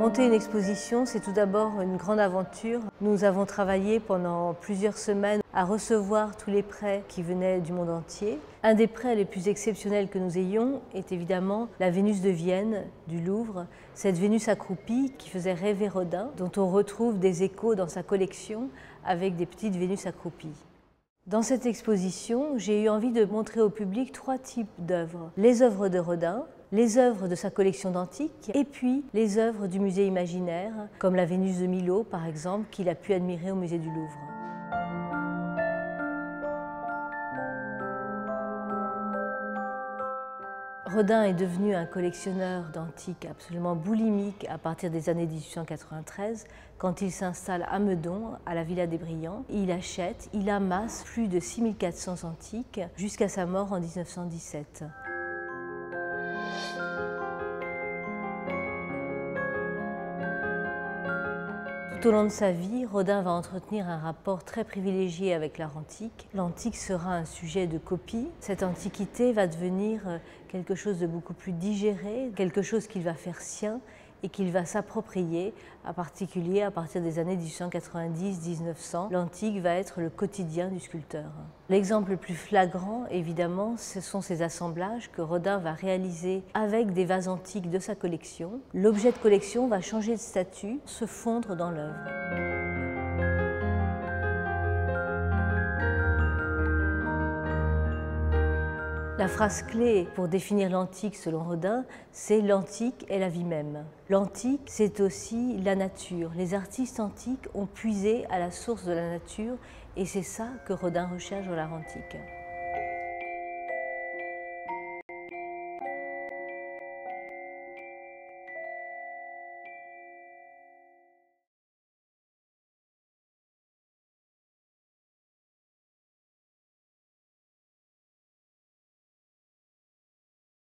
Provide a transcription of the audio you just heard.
Monter une exposition, c'est tout d'abord une grande aventure. Nous avons travaillé pendant plusieurs semaines à recevoir tous les prêts qui venaient du monde entier. Un des prêts les plus exceptionnels que nous ayons est évidemment la Vénus de Vienne du Louvre, cette Vénus accroupie qui faisait rêver Rodin, dont on retrouve des échos dans sa collection avec des petites Vénus accroupies. Dans cette exposition, j'ai eu envie de montrer au public trois types d'œuvres. Les œuvres de Rodin, les œuvres de sa collection d'antiques et puis les œuvres du musée imaginaire, comme la Vénus de Milo par exemple, qu'il a pu admirer au musée du Louvre. Rodin est devenu un collectionneur d'antiques absolument boulimique à partir des années 1893, quand il s'installe à Meudon, à la Villa des Brillants. Il achète, il amasse plus de 6400 antiques jusqu'à sa mort en 1917. Tout au long de sa vie, Rodin va entretenir un rapport très privilégié avec l'art antique. L'antique sera un sujet de copie. Cette antiquité va devenir quelque chose de beaucoup plus digéré, quelque chose qu'il va faire sien et qu'il va s'approprier, en particulier à partir des années 1890-1900. L'antique va être le quotidien du sculpteur. L'exemple le plus flagrant, évidemment, ce sont ces assemblages que Rodin va réaliser avec des vases antiques de sa collection. L'objet de collection va changer de statut, se fondre dans l'œuvre. La phrase clé pour définir l'antique selon Rodin, c'est « l'antique est la vie même ». L'antique, c'est aussi la nature. Les artistes antiques ont puisé à la source de la nature et c'est ça que Rodin recherche dans l'art antique.